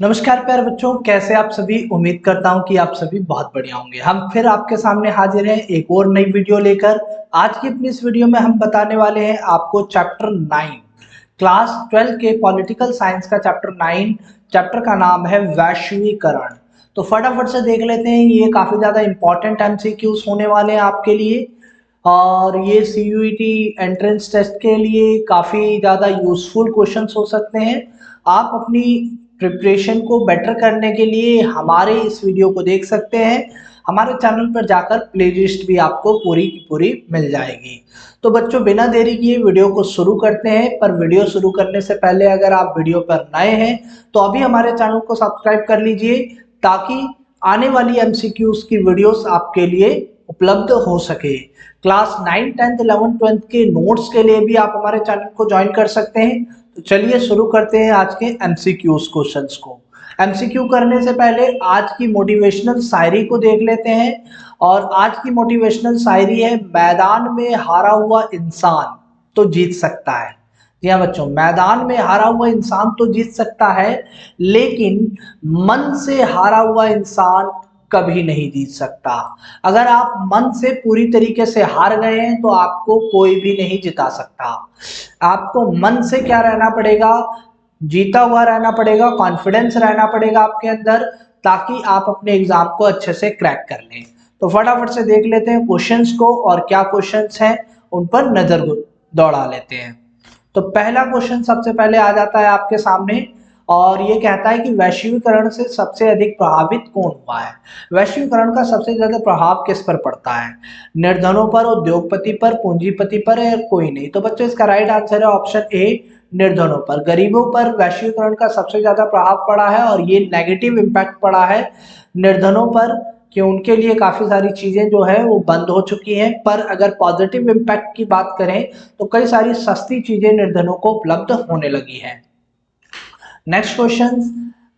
नमस्कार प्यारे बच्चों, कैसे आप सभी। उम्मीद करता हूं कि आप सभी बहुत बढ़िया होंगे। हम फिर आपके सामने हाजिर हैं एक और नई वीडियो लेकर। आज की अपनी इस वीडियो में हम बताने वाले हैं आपको चैप्टर 9 क्लास 12 के पॉलिटिकल साइंस का चैप्टर 9। चैप्टर का नाम है वैश्वीकरण। तो फटाफट से देख लेते हैं, ये काफी ज्यादा इंपॉर्टेंट एमसीक्यूज होने वाले हैं आपके लिए और ये सीयूईटी एंट्रेंस टेस्ट के लिए काफी ज्यादा यूजफुल क्वेश्चंस हो सकते हैं। आप अपनी प्रिपरेशन को बेटर करने के लिए हमारे इस वीडियो को देख सकते हैं। हमारे चैनल पर जाकर प्लेलिस्ट भी आपको पूरी की पूरी मिल जाएगी। तो बच्चों, बिना देरी किए वीडियो को शुरू करते हैं। पर वीडियो शुरू करने से पहले अगर आप वीडियो पर नए हैं तो अभी हमारे चैनल को सब्सक्राइब कर लीजिए, ताकि आने वाली एमसीक्यूज की वीडियोस आपके लिए उपलब्ध हो सके। क्लास 9, 10, 11, 12 के नोट्स के लिए भी आप हमारे चैनल को ज्वाइन कर सकते हैं। तो चलिए शुरू करते हैं आज के एमसीक्यूज क्वेश्चंस को। एमसीक्यू करने से पहले आज की मोटिवेशनल शायरी को देख लेते हैं। और आज की मोटिवेशनल शायरी है, मैदान में हारा हुआ इंसान तो जीत सकता है। जी हाँ बच्चों, मैदान में हारा हुआ इंसान तो जीत सकता है, लेकिन मन से हारा हुआ इंसान कभी नहीं जीत सकता। अगर आप मन से पूरी तरीके से हार गए हैं तो आपको कोई भी नहीं जिता सकता। आपको मन से क्या रहना पड़ेगा, जीता हुआ रहना पड़ेगा, कॉन्फिडेंस रहना पड़ेगा आपके अंदर, ताकि आप अपने एग्जाम को अच्छे से क्रैक कर लें। तो फटाफट से देख लेते हैं क्वेश्चंस को, और क्या क्वेश्चंस हैं उन पर नजर दौड़ा लेते हैं। तो पहला क्वेश्चन सबसे पहले आ जाता है आपके सामने, और ये कहता है कि वैश्वीकरण से सबसे अधिक प्रभावित कौन हुआ है। वैश्वीकरण का सबसे ज्यादा प्रभाव किस पर पड़ता है? निर्धनों पर, उद्योगपति पर, पूंजीपति पर, या कोई नहीं? तो बच्चों, इसका राइट आंसर है ऑप्शन ए, निर्धनों पर। गरीबों पर वैश्वीकरण का सबसे ज्यादा प्रभाव पड़ा है, और ये नेगेटिव इम्पैक्ट पड़ा है निर्धनों पर, कि उनके लिए काफी सारी चीजें जो है वो बंद हो चुकी हैं। पर अगर पॉजिटिव इम्पैक्ट की बात करें तो कई सारी सस्ती चीजें निर्धनों को उपलब्ध होने लगी हैं। नेक्स्ट क्वेश्चन,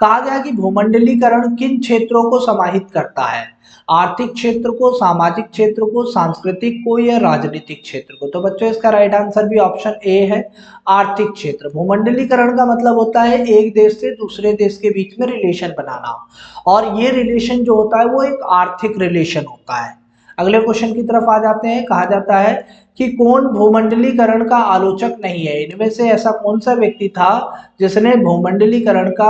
कहा गया कि भूमंडलीकरण किन क्षेत्रों को समाहित करता है? आर्थिक क्षेत्र को, सामाजिक क्षेत्र को, सांस्कृतिक को, या राजनीतिक क्षेत्र को? तो बच्चों, इसका राइट आंसर भी ऑप्शन ए है, आर्थिक क्षेत्र। भूमंडलीकरण का मतलब होता है एक देश से दूसरे देश के बीच में रिलेशन बनाना, और ये रिलेशन जो होता है वो एक आर्थिक रिलेशन होता है। अगले क्वेश्चन की तरफ आ जाते हैं। कहा जाता है कि कौन भूमंडलीकरण का आलोचक नहीं है? इनमें से ऐसा कौन सा व्यक्ति था जिसने भूमंडलीकरण का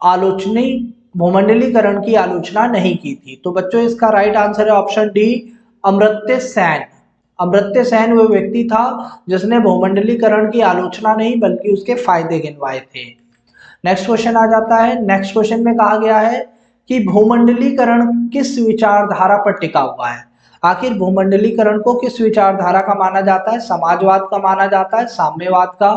आलोचनी भूमंडलीकरण की आलोचना नहीं की थी? तो बच्चों, इसका राइट आंसर है ऑप्शन डी, अमर्त्य सेन। अमर्त्य सेन वो व्यक्ति था जिसने भूमंडलीकरण की आलोचना नहीं बल्कि उसके फायदे गिनवाए थे। नेक्स्ट क्वेश्चन आ जाता है। नेक्स्ट क्वेश्चन में कहा गया है कि भूमंडलीकरण किस विचारधारा पर टिका हुआ है? आखिर भूमंडलीकरण को किस विचारधारा का माना जाता है? समाजवाद का माना जाता है, साम्यवाद का,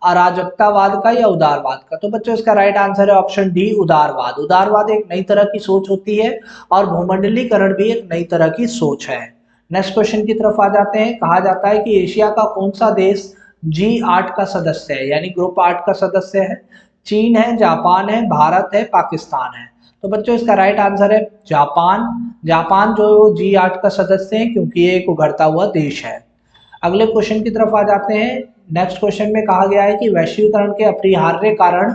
अराजकतावाद का, या उदारवाद का? तो बच्चों, इसका राइट आंसर है ऑप्शन डी, उदारवाद। उदारवाद एक नई तरह की सोच होती है, और भूमंडलीकरण भी एक नई तरह की सोच है। नेक्स्ट क्वेश्चन की तरफ आ जाते हैं। कहा जाता है कि एशिया का कौन सा देश G8 का सदस्य है, यानी ग्रुप 8 का सदस्य है? चीन है, जापान है, भारत है, पाकिस्तान है? तो बच्चों, इसका राइट आंसर है जापान। जापान जो G8 का सदस्य है, क्योंकि ये एक उभरता हुआ देश है। अगले क्वेश्चन की तरफ आ जाते हैं। नेक्स्ट क्वेश्चन में कहा गया है कि वैश्वीकरण के अपरिहार्य कारण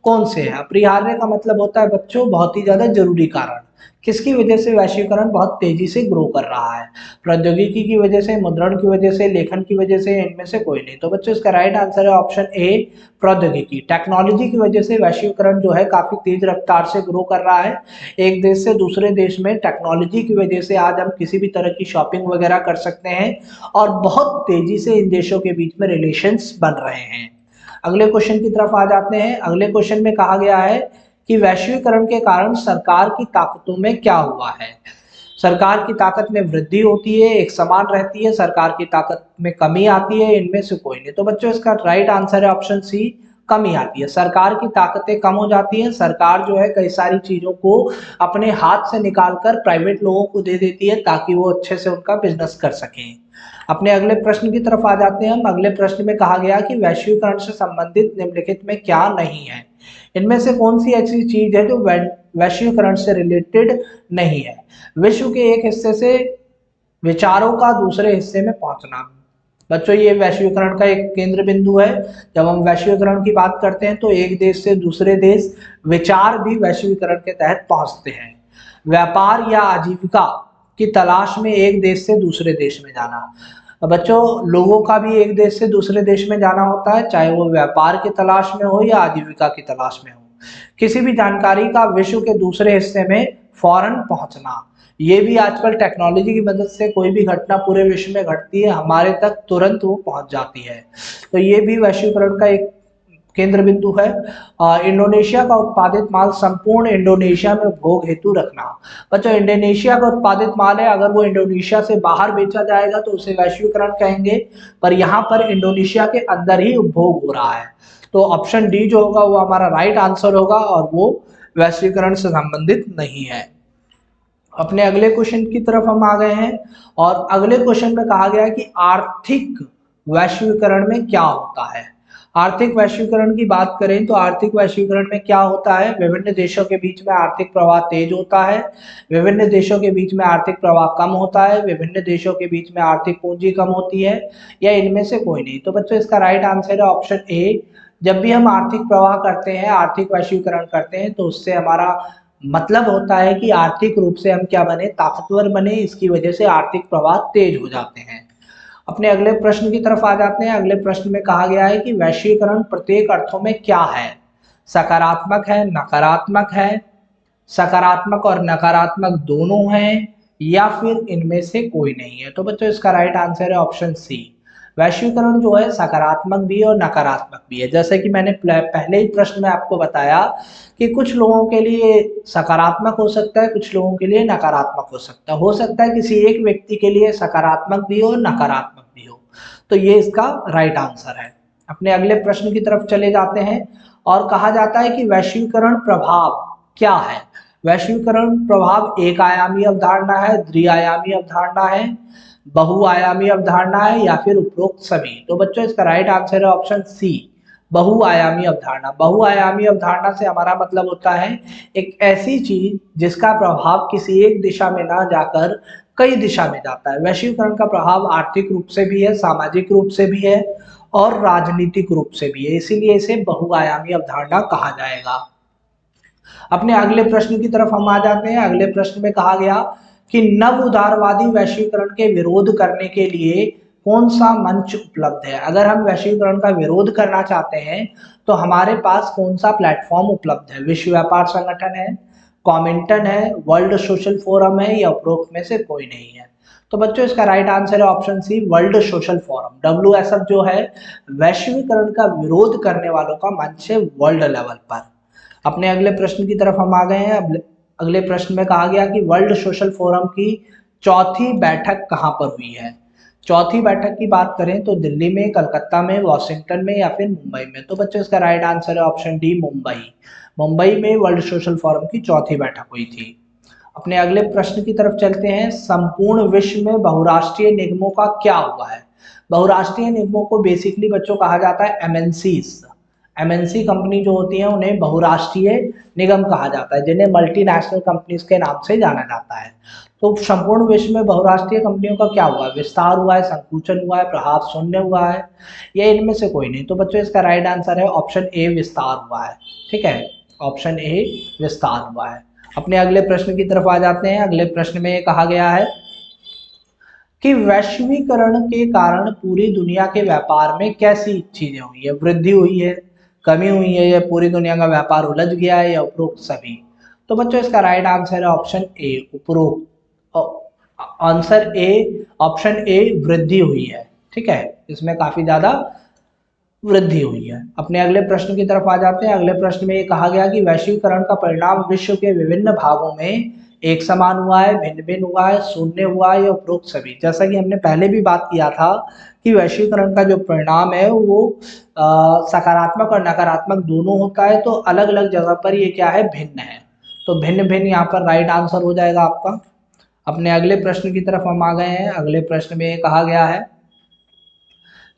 कौन से हैं? अपरिहार्य का मतलब होता है बच्चों बहुत ही ज्यादा जरूरी कारण। किसकी वजह से वैश्वीकरण बहुत तेजी से ग्रो कर रहा है? प्रौद्योगिकी की वजह से, मुद्रण की वजह से, लेखन की वजह से, इनमें से कोई नहीं? तो बच्चों, इसका राइट आंसर है ऑप्शन ए, प्रौद्योगिकी। टेक्नोलॉजी की वजह से वैश्वीकरण जो है काफी तेज रफ्तार से ग्रो कर रहा है। एक देश से दूसरे देश में टेक्नोलॉजी की वजह से आज हम किसी भी तरह की शॉपिंग वगैरह कर सकते हैं, और बहुत तेजी से इन देशों के बीच में रिलेशंस बन रहे हैं। अगले क्वेश्चन की तरफ आ जाते हैं। अगले क्वेश्चन में कहा गया है कि वैश्वीकरण के कारण सरकार की ताकतों में क्या हुआ है? सरकार की ताकत में वृद्धि होती है, एक समान रहती है, सरकार की ताकत में कमी आती है, इनमें से कोई नहीं? तो बच्चों, इसका राइट आंसर है ऑप्शन सी, कमी आती है। सरकार की ताकतें कम हो जाती हैं। सरकार जो है कई सारी चीजों को अपने हाथ से निकालकर प्राइवेट लोगों को दे देती है, ताकि वो अच्छे से उनका बिजनेस कर सकें। अपने अगले प्रश्न की तरफ आ जाते हैं हम। अगले प्रश्न में कहा गया कि वैश्वीकरण से संबंधित निम्नलिखित में क्या नहीं है? इनमें से कौन सी ऐसी चीज है जो वैश्वीकरण से रिलेटेड नहीं है? विश्व के एक हिस्से से विचारों का दूसरे हिस्से में पहुंचना, बच्चों ये वैश्वीकरण का एक केंद्र बिंदु है। जब हम वैश्वीकरण की बात करते हैं तो एक देश से दूसरे देश विचार भी वैश्वीकरण के तहत पहुंचते हैं। व्यापार या आजीविका की तलाश में एक देश से दूसरे देश में जाना। बच्चों लोगों का भी एक देश से दूसरे देश में जाना होता है, चाहे वो व्यापार की तलाश में हो या आजीविका की तलाश में हो। किसी भी जानकारी का विश्व के दूसरे हिस्से में फौरन पहुंचना, ये भी आजकल टेक्नोलॉजी की मदद से कोई भी घटना पूरे विश्व में घटती है हमारे तक तुरंत वो पहुंच जाती है। तो ये भी वैश्वीकरण का एक केंद्र बिंदु है। इंडोनेशिया का उत्पादित माल संपूर्ण इंडोनेशिया में उपभोग हेतु रखना। बच्चों इंडोनेशिया का उत्पादित माल है, अगर वो इंडोनेशिया से बाहर बेचा जाएगा तो उसे वैश्वीकरण कहेंगे, पर यहाँ पर इंडोनेशिया के अंदर ही उपभोग हो रहा है। तो ऑप्शन डी जो होगा वो हमारा राइट आंसर होगा और वो वैश्वीकरण से संबंधित नहीं है। अपने अगले क्वेश्चन की तरफ हम आ गए हैं और अगले क्वेश्चन में कहा गया है कि आर्थिक वैश्वीकरण में क्या होता है। आर्थिक वैश्वीकरण की बात करें तो आर्थिक वैश्वीकरण में क्या होता है, विभिन्न देशों के बीच में आर्थिक प्रवाह तेज होता है, विभिन्न देशों के बीच में आर्थिक प्रवाह कम होता है, विभिन्न देशों के बीच में आर्थिक पूंजी कम होती है, या इनमें से कोई नहीं। तो बच्चों इसका राइट आंसर है ऑप्शन ए। जब भी हम आर्थिक प्रवाह करते हैं, आर्थिक वैश्वीकरण करते हैं, तो उससे हमारा मतलब होता है कि आर्थिक रूप से हम क्या बने, ताकतवर बने, इसकी वजह से आर्थिक प्रवाह तेज हो जाते हैं। अपने अगले प्रश्न की तरफ आ जाते हैं। अगले प्रश्न में कहा गया है कि वैश्वीकरण प्रत्येक अर्थों में क्या है, सकारात्मक है, नकारात्मक है, सकारात्मक और नकारात्मक दोनों हैं, या फिर इनमें से कोई नहीं है। तो बच्चों इसका राइट आंसर है ऑप्शन सी। वैश्वीकरण जो है सकारात्मक भी है और नकारात्मक भी है। जैसे कि मैंने पहले ही प्रश्न में आपको बताया कि कुछ लोगों के लिए सकारात्मक हो सकता है, कुछ लोगों के लिए नकारात्मक हो सकता है। हो सकता है किसी एक व्यक्ति के लिए सकारात्मक भी हो, नकारात्मक भी हो। तो ये इसका राइट आंसर है। अपने अगले प्रश्न की तरफ चले जाते हैं और कहा जाता है कि वैश्वीकरण प्रभाव क्या है। वैश्वीकरण प्रभाव एक आयामी अवधारणा है, द्विआयामी अवधारणा है, बहुआयामी अवधारणा है, या फिर उपरोक्त सभी। तो बच्चों इसका राइट आंसर है ऑप्शन सी, बहुआयामी अवधारणा। बहुआयामी अवधारणा से हमारा मतलब होता है एक ऐसी चीज जिसका प्रभाव किसी एक दिशा में ना जाकर कई दिशा में जाता है। वैश्वीकरण का प्रभाव आर्थिक रूप से भी है, सामाजिक रूप से भी है और राजनीतिक रूप से भी है, इसीलिए इसे बहुआयामी अवधारणा कहा जाएगा। अपने अगले प्रश्न की तरफ हम आ जाते हैं। अगले प्रश्न में कहा गया कि नव उदारवादी वैश्वीकरण के विरोध करने के लिए कौन सा मंच उपलब्ध है। अगर हम वैश्वीकरण का विरोध करना चाहते हैं तो हमारे पास कौन सा प्लेटफॉर्म उपलब्ध है। विश्व व्यापार संगठन है, कॉमिंटन है, वर्ल्ड सोशल फोरम है, या उपरोक्त में से कोई नहीं है। तो बच्चों इसका राइट आंसर है option C, world social forum. WSF जो है वैश्वीकरण का विरोध करने वालों का मंच है वर्ल्ड लेवल पर। अपने अगले प्रश्न की तरफ हम आ गए हैं। अगले प्रश्न में कहा गया कि वर्ल्ड सोशल फोरम की चौथी बैठक कहां पर हुई है। चौथी बैठक की बात करें तो दिल्ली में, कलकत्ता में, वॉशिंगटन में, या फिर मुंबई में। तो बच्चों इसका राइट आंसर है ऑप्शन डी, मुंबई। मुंबई में वर्ल्ड सोशल फोरम की चौथी बैठक हुई थी। अपने अगले प्रश्न की तरफ चलते हैं। संपूर्ण विश्व में बहुराष्ट्रीय निगमों का क्या हुआ है। बहुराष्ट्रीय निगमों को बेसिकली बच्चों कहा जाता है एमएनसीज। एमएनसी कंपनी जो होती है उन्हें बहुराष्ट्रीय निगम कहा जाता है, जिन्हें मल्टीनेशनल कंपनीज के नाम से जाना जाता है। तो संपूर्ण विश्व में बहुराष्ट्रीय कंपनियों का क्या हुआ है, विस्तार हुआ है, संकुचन हुआ है, प्रभाव शून्य हुआ है, या इनमें से कोई नहीं। तो बच्चों इसका राइट आंसर है ऑप्शन ए, विस्तार हुआ है। ठीक है, ऑप्शन ए विस्तार हुआ है। अपने अगले प्रश्न की तरफ आ जाते हैं। अगले प्रश्न में कहा गया है कि वैश्वीकरण के कारण पूरी दुनिया के व्यापार में कैसी चीजें हुई है, वृद्धि हुई है, कमी हुई है, या पूरी दुनिया का व्यापार उलझ गया है, या उपरोक्त सभी। तो बच्चों इसका राइट आंसर है ऑप्शन ए, उपरोक्त। आंसर ए, ऑप्शन ए, वृद्धि हुई है। ठीक है, इसमें काफी ज्यादा वृद्धि हुई है। अपने अगले प्रश्न की तरफ आ जाते हैं। अगले प्रश्न में ये कहा गया कि वैश्वीकरण का परिणाम विश्व के विभिन्न भागों में एक समान हुआ है, भिन्न भिन्न हुआ है, शून्य हुआ है, या उपरोक्त सभी। जैसा कि हमने पहले भी बात किया था कि वैश्वीकरण का जो परिणाम है वो सकारात्मक और नकारात्मक दोनों होता है, तो अलग अलग जगह पर ये क्या है, भिन्न है। तो भिन्न भिन्न यहाँ पर राइट आंसर हो जाएगा आपका। अपने अगले प्रश्न की तरफ हम आ गए हैं। अगले प्रश्न में कहा गया है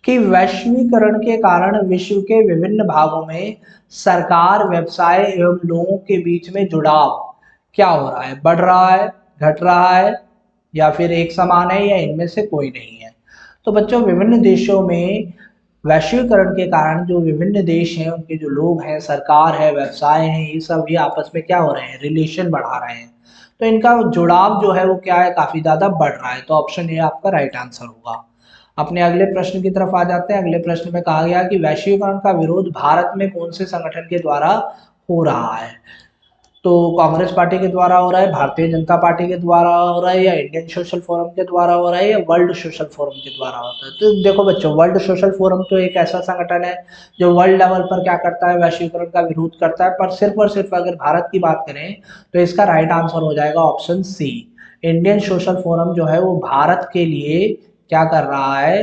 कि वैश्वीकरण के कारण विश्व के विभिन्न भागों में सरकार, व्यवसाय एवं लोगों के बीच में जुड़ाव क्या हो रहा है, बढ़ रहा है, घट रहा है, या फिर एक समान है, या इनमें से कोई नहीं है। तो बच्चों विभिन्न देशों में वैश्वीकरण के कारण जो विभिन्न देश हैं उनके जो लोग हैं, सरकार है, व्यवसाय हैं, ये सब भी आपस में क्या हो रहे हैं, रिलेशन बढ़ा रहे हैं। तो इनका जुड़ाव जो है वो क्या है, काफी ज्यादा बढ़ रहा है। तो ऑप्शन ए आपका राइट आंसर होगा। अपने अगले प्रश्न की तरफ आ जाते हैं। अगले प्रश्न में कहा गया कि वैश्वीकरण का विरोध भारत में कौन से संगठन के द्वारा हो रहा है। तो कांग्रेस पार्टी के द्वारा हो रहा है, भारतीय जनता पार्टी के द्वारा हो रहा है, या इंडियन सोशल फोरम के द्वारा हो रहा है, या वर्ल्ड सोशल फोरम के द्वारा होता है। तो देखो बच्चों, वर्ल्ड सोशल फोरम तो एक ऐसा संगठन है जो वर्ल्ड लेवल पर क्या करता है, वैश्वीकरण का विरोध करता है। पर सिर्फ और सिर्फ अगर भारत की बात करें तो इसका राइट आंसर हो जाएगा option C. Indian social forum जो है वो भारत के लिए क्या कर रहा है,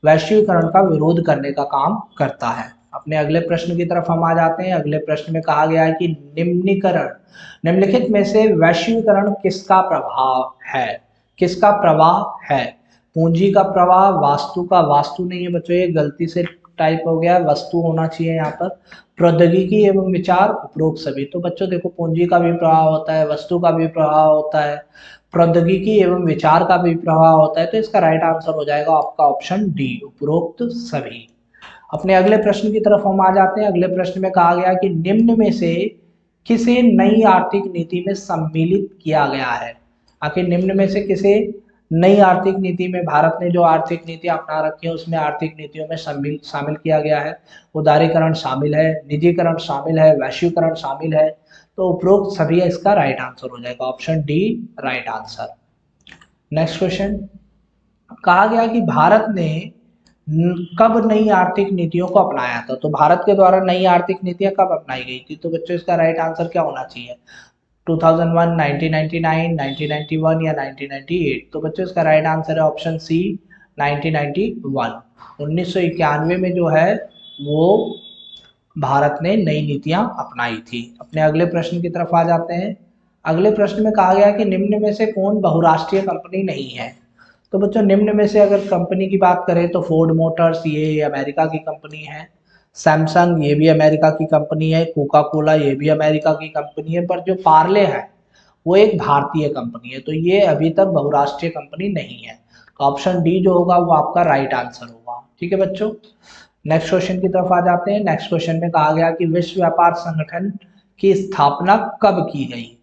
वैश्वीकरण का विरोध करने का काम करता है। अपने अगले प्रश्न की तरफ हम आ जाते हैं। अगले प्रश्न में कहा गया है कि निम्नलिखित में से वैश्वीकरण किसका प्रभाव है, किसका प्रवाह है। पूंजी का प्रवाह, वास्तु का, वास्तु नहीं है बच्चों, ये गलती से टाइप हो गया, वस्तु होना चाहिए यहाँ पर। प्रौद्योगिकी एवं विचार, उपरोक्त सभी। तो बच्चों देखो, पूंजी का भी प्रभाव होता है, वस्तु का भी प्रभाव होता है, प्रौद्योगिकी एवं विचार का भी प्रभाव होता है। तो इसका राइट आंसर हो जाएगा आपका ऑप्शन डी, उपरोक्त सभी। अपने अगले प्रश्न की तरफ हम आ जाते हैं। अगले प्रश्न में कहा गया कि निम्न में से किसे नई आर्थिक नीति में सम्मिलित किया गया है। आखिर निम्न में से किसे नई आर्थिक नीति में, भारत ने जो आर्थिक नीति अपना रखी है उसमें आर्थिक नीतियों में शामिल किया गया है। उदारीकरण शामिल है, निजीकरण शामिल है, वैश्वीकरण शामिल है। तो उपरोक्त सभी इसका राइट आंसर हो जाएगा, option D right answer. Next question, कहा गया कि भारत ने कब नई आर्थिक नीतियों को अपनाया था। तो भारत के द्वारा नई आर्थिक नीतियां कब अपनाई गई थी। तो बच्चों इसका राइट आंसर क्या होना चाहिए, 2001, 1999, 1991 या 1998। तो बच्चों इसका राइट आंसर है ऑप्शन सी 1991। 1991 में जो है वो भारत ने नई नीतियां अपनाई थी। अपने अगले प्रश्न की तरफ आ जाते हैं। अगले प्रश्न में कहा गया कि निम्न में से कौन बहुराष्ट्रीय कंपनी नहीं है। तो बच्चों निम्न में से अगर कंपनी की बात करें तो फोर्ड मोटर्स, ये अमेरिका की कंपनी है। सैमसंग, ये भी अमेरिका की कंपनी है। कोका कोला, ये भी अमेरिका की कंपनी है। पर जो पार्ले है वो एक भारतीय कंपनी है। तो ये अभी तक बहुराष्ट्रीय कंपनी नहीं है। तो ऑप्शन डी जो होगा वो आपका राइट आंसर होगा। ठीक है बच्चों, नेक्स्ट क्वेश्चन की तरफ आ जाते हैं। नेक्स्ट क्वेश्चन में कहा गया कि विश्व व्यापार संगठन की स्थापना कब की गई।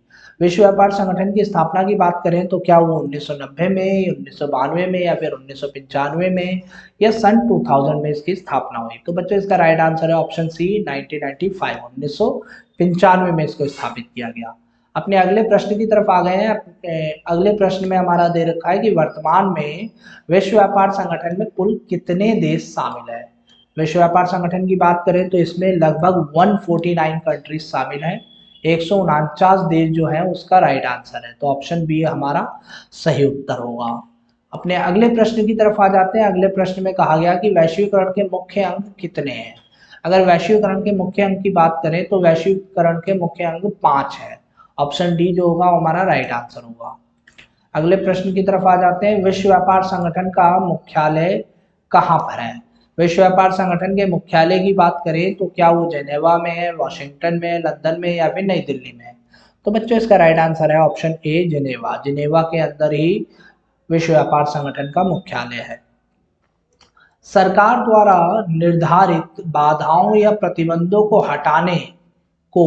विश्व व्यापार संगठन की स्थापना की बात करें तो क्या वो 1990 में, 1992 में, या फिर 1995 में, या सन 2000 में इसकी स्थापना हुई। तो बच्चों इसका राइट आंसर है ऑप्शन सी 1995, 1995 में इसको स्थापित किया गया। अपने अगले प्रश्न की तरफ आ गए हैं। अगले प्रश्न में हमारा दे रखा है कि वर्तमान में विश्व व्यापार संगठन में कुल कितने देश शामिल है। विश्व व्यापार संगठन की बात करें तो इसमें लगभग 149 कंट्रीज शामिल हैं। 149 देश जो है उसका राइट आंसर है। तो ऑप्शन बी हमारा सही उत्तर होगा। अपने अगले प्रश्न की तरफ आ जाते हैं। अगले प्रश्न में कहा गया कि वैश्वीकरण के मुख्य अंग कितने हैं। अगर वैश्वीकरण के मुख्य अंग की बात करें तो वैश्वीकरण के मुख्य अंग 5 है। ऑप्शन डी जो होगा हमारा राइट आंसर होगा। अगले प्रश्न की तरफ आ जाते हैं। विश्व व्यापार संगठन का मुख्यालय कहाँ पर है। विश्व व्यापार संगठन के मुख्यालय की बात करें तो क्या वो जेनेवा में है, वॉशिंगटन में, लंदन में, या फिर नई दिल्ली में है। तो बच्चों इसका राइट आंसर है ऑप्शन ए जेनेवा। जेनेवा के अंदर ही विश्व व्यापार संगठन का मुख्यालय है। सरकार द्वारा निर्धारित बाधाओं या प्रतिबंधों को हटाने को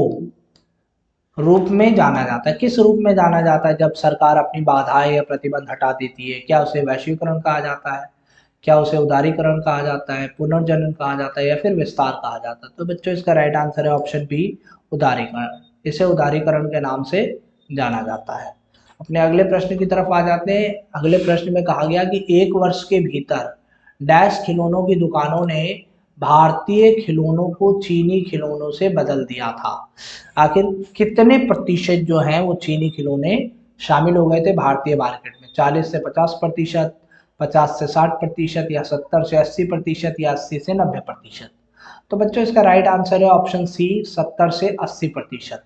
रूप में जाना जाता है। किस रूप में जाना जाता है जब सरकार अपनी बाधाएं या प्रतिबंध हटा देती है। क्या उसे वैश्वीकरण कहा जाता है, क्या उसे उदारीकरण कहा जाता है, पुनर्जनन कहा जाता है, या फिर विस्तार कहा जाता है। तो बच्चों इसका राइट आंसर है ऑप्शन बी उदारीकरण। इसे उदारीकरण के नाम से जाना जाता है। अपने अगले प्रश्न की तरफ आ जाते हैं। अगले प्रश्न में कहा गया कि एक वर्ष के भीतर डैश खिलौनों की दुकानों ने भारतीय खिलौनों को चीनी खिलौनों से बदल दिया था। आखिर कितने प्रतिशत जो हैं वो चीनी खिलौने शामिल हो गए थे भारतीय मार्केट में। 40 से 50%, 50 से 60%, या 70 से 80%, या 80 से 90%। तो बच्चों इसका राइट आंसर है ऑप्शन सी 70 से 80%।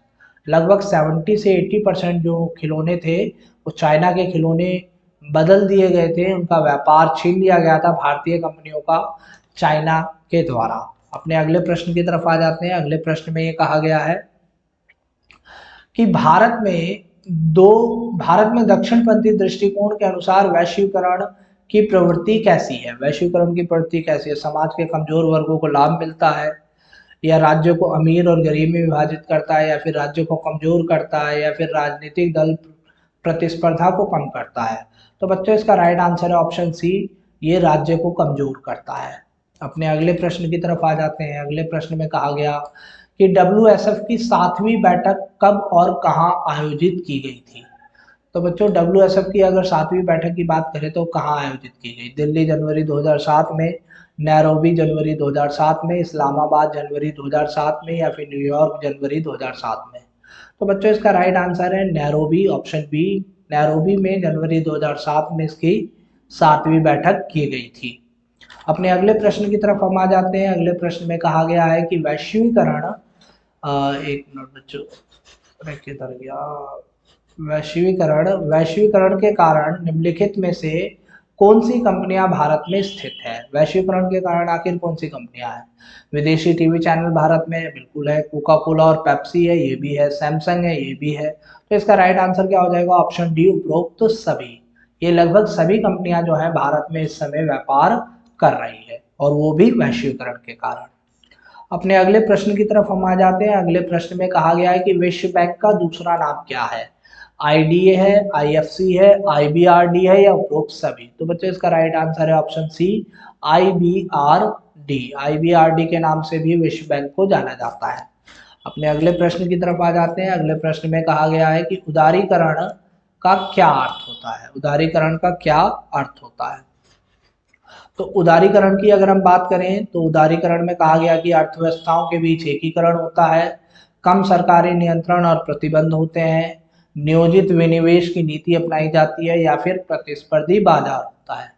लगभग 70 से 80% जो खिलौने थे वो चाइना के खिलौने बदल दिए गए थे। उनका व्यापार छीन लिया गया था भारतीय कंपनियों का चाइना के द्वारा। अपने अगले प्रश्न की तरफ आ जाते हैं। अगले प्रश्न में ये कहा गया है कि भारत में दक्षिणपंथी दृष्टिकोण के अनुसार वैश्वीकरण की प्रवृत्ति कैसी है? वैश्वीकरण की प्रवृत्ति कैसी है? समाज के कमजोर वर्गों को लाभ मिलता है, या राज्यों को अमीर और गरीब में विभाजित करता है, या फिर राज्यों को कमजोर करता है, या फिर राजनीतिक दल प्रतिस्पर्धा को कम करता है? तो बच्चों इसका राइट आंसर है ऑप्शन सी, ये राज्य को कमजोर करता है। अपने अगले प्रश्न की तरफ आ जाते हैं। अगले प्रश्न में कहा गया कि WSF की 7वीं बैठक कब और कहां आयोजित की गई थी? तो बच्चों WSF की अगर 7वीं बैठक की बात करें तो कहाँ आयोजित की गई? दिल्ली जनवरी 2007 में, नैरोबी जनवरी 2007 में, इस्लामाबाद जनवरी 2007 में, या फिर न्यूयॉर्क जनवरी 2007 में? तो बच्चों इसका राइट आंसर है नैरोबी, ऑप्शन बी। नैरोबी में जनवरी 2007 में इसकी 7वीं बैठक की गई थी। अपने अगले प्रश्न की तरफ हम आ जाते हैं। अगले प्रश्न में कहा गया है कि वैश्वीकरण, एक मिनट बच्चों, किधर गया? वैश्वीकरण के कारण निम्नलिखित में से कौन सी कंपनियां भारत में स्थित है? वैश्वीकरण के कारण आखिर कौन सी कंपनियां हैं? विदेशी टीवी चैनल भारत में बिल्कुल है, कोका कोला और पेप्सी है, ये भी है, सैमसंग है, ये भी है। तो इसका राइट आंसर क्या हो जाएगा? ऑप्शन डी, उपरोक्त तो सभी। ये लगभग सभी कंपनियां जो है भारत में इस समय व्यापार कर रही है, और वो भी वैश्वीकरण के कारण। अपने अगले प्रश्न की तरफ हम आ जाते हैं। अगले प्रश्न में कहा गया है कि विश्व बैंक का दूसरा नाम क्या है? IDA है, IFC है, IBRD है, या उपरोक्त सभी? तो बच्चों इसका राइट आंसर है ऑप्शन सी, IBRD। IBRD के नाम से भी विश्व बैंक को जाना जाता है। अपने अगले प्रश्न की तरफ आ जाते हैं। अगले प्रश्न में कहा गया है कि उदारीकरण का क्या अर्थ होता है? उदारीकरण का क्या अर्थ होता है? तो उदारीकरण की अगर हम बात करें तो उदारीकरण में कहा गया कि अर्थव्यवस्थाओं के बीच एकीकरण होता है, कम सरकारी नियंत्रण और प्रतिबंध होते हैं, नियोजित विनिवेश की नीति अपनाई जाती है, या फिर प्रतिस्पर्धी बाजार होता है?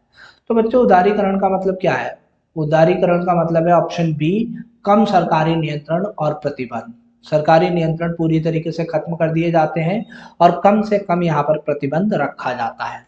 तो बच्चों उदारीकरण का मतलब क्या है? उदारीकरण का मतलब है ऑप्शन बी, कम सरकारी नियंत्रण और प्रतिबंध। सरकारी नियंत्रण पूरी तरीके से खत्म कर दिए जाते हैं और कम से कम यहाँ पर प्रतिबंध रखा जाता है।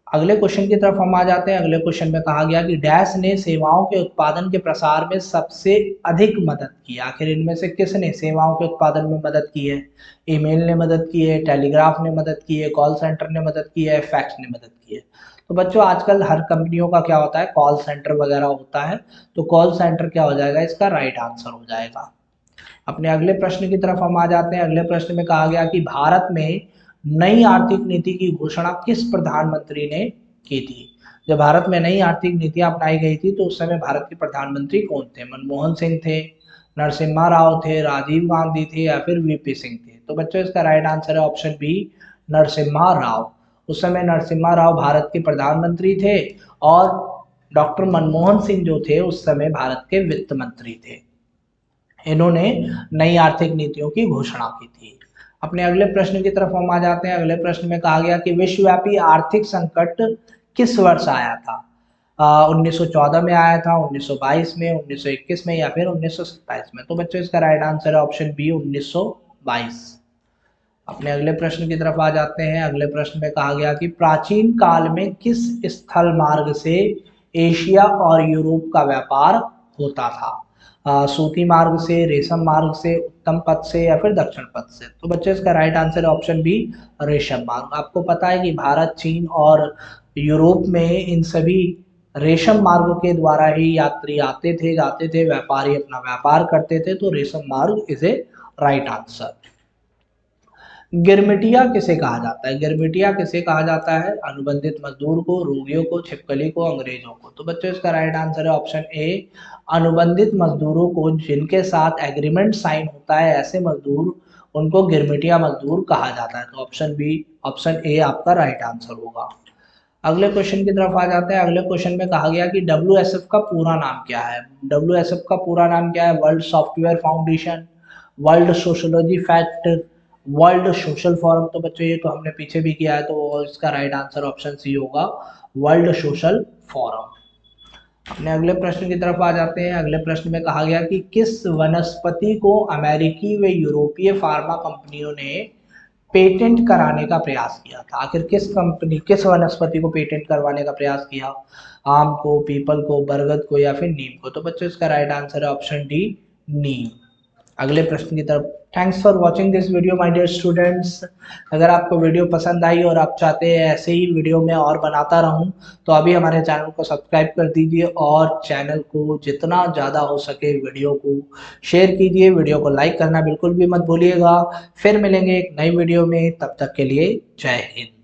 अगले क्वेश्चन की तरफ हम आ जाते हैं। अगले क्वेश्चन में कहा गया कि डैश ने सेवाओं के उत्पादन के प्रसार में सबसे अधिक मदद की? आखिर इनमें से किसने सेवाओं के उत्पादन में मदद की है? ईमेल ने मदद की है, टेलीग्राफ ने मदद की है, कॉल सेंटर ने मदद की है, फैक्स ने मदद की है? तो बच्चों आजकल हर कंपनियों का क्या होता है, कॉल सेंटर वगैरह होता है, तो कॉल सेंटर क्या हो जाएगा? इसका राइट आंसर हो जाएगा। अपने अगले प्रश्न की तरफ हम आ जाते हैं। अगले प्रश्न में कहा गया कि भारत में नई आर्थिक नीति की घोषणा किस प्रधानमंत्री ने की थी? जब भारत में नई आर्थिक नीतियां अपनाई गई थी तो उस समय भारत के प्रधानमंत्री कौन थे? मनमोहन सिंह थे, नरसिम्हा राव थे, राजीव गांधी थे, या फिर VP सिंह थे? तो बच्चों इसका राइट आंसर है ऑप्शन बी, नरसिम्हा राव। उस समय नरसिम्हा राव भारत के प्रधानमंत्री थे, और डॉक्टर मनमोहन सिंह जो थे उस समय भारत के वित्त मंत्री थे। इन्होंने नई आर्थिक नीतियों की घोषणा की थी। अपने अगले प्रश्न की तरफ हम आ जाते हैं। अगले प्रश्न में कहा गया कि विश्वव्यापी आर्थिक संकट किस वर्ष आया था? 1914 में आया था, 1922 में, 1921 में, या फिर 1927 में? तो बच्चों इसका राइट आंसर है ऑप्शन बी, 1922। अपने अगले प्रश्न की तरफ आ जाते हैं। अगले प्रश्न में कहा गया कि प्राचीन काल में किस स्थल मार्ग से एशिया और यूरोप का व्यापार होता था? सूती मार्ग से, रेशम मार्ग से, उत्तम पथ से, या फिर दक्षिण पथ से? तो बच्चों इसका राइट आंसर है ऑप्शन बी, रेशम मार्ग। आपको पता है कि भारत, चीन और यूरोप में इन सभी रेशम मार्ग के द्वारा ही यात्री आते थे, जाते थे, व्यापारी अपना व्यापार करते थे, तो रेशम मार्ग इज ए राइट आंसर। गिरमिटिया किसे कहा जाता है? गिरमिटिया किसे कहा जाता है? अनुबंधित मजदूर को, रोगियों को, छिपकली को, अंग्रेजों को? तो बच्चों इसका राइट आंसर है ऑप्शन ए, अनुबंधित मजदूरों को, जिनके साथ एग्रीमेंट साइन होता है ऐसे मजदूर, उनको गिरमिटिया मजदूर कहा जाता है। तो ऑप्शन बी, ऑप्शन ए आपका राइट आंसर होगा। अगले क्वेश्चन की तरफ आ जाते हैं। अगले क्वेश्चन में कहा गया कि WSF का पूरा नाम क्या है? WSF का पूरा नाम क्या है? World software foundation, world sociology fact, world social forum? तो बच्चों ये तो हमने पीछे भी किया है, तो इसका राइट आंसर ऑप्शन सी होगा, वर्ल्ड सोशल फोरम। अपने अगले प्रश्न की तरफ आ जाते हैं। अगले प्रश्न में कहा गया कि किस वनस्पति को अमेरिकी व यूरोपीय फार्मा कंपनियों ने पेटेंट कराने का प्रयास किया था? आखिर किस कंपनी, किस वनस्पति को पेटेंट करवाने का प्रयास किया? आम को, पीपल को, बरगद को, या फिर नीम को? तो बच्चों इसका राइट आंसर है ऑप्शन डी, नीम। अगले प्रश्न की तरफ। Thanks for watching this video my dear students. अगर आपको वीडियो पसंद आई और आप चाहते हैं ऐसे ही वीडियो मैं और बनाता रहूं, तो अभी हमारे चैनल को सब्सक्राइब कर दीजिए और चैनल को जितना ज़्यादा हो सके वीडियो को शेयर कीजिए। वीडियो को लाइक करना बिल्कुल भी मत भूलिएगा। फिर मिलेंगे एक नई वीडियो में, तब तक के लिए जय हिंद।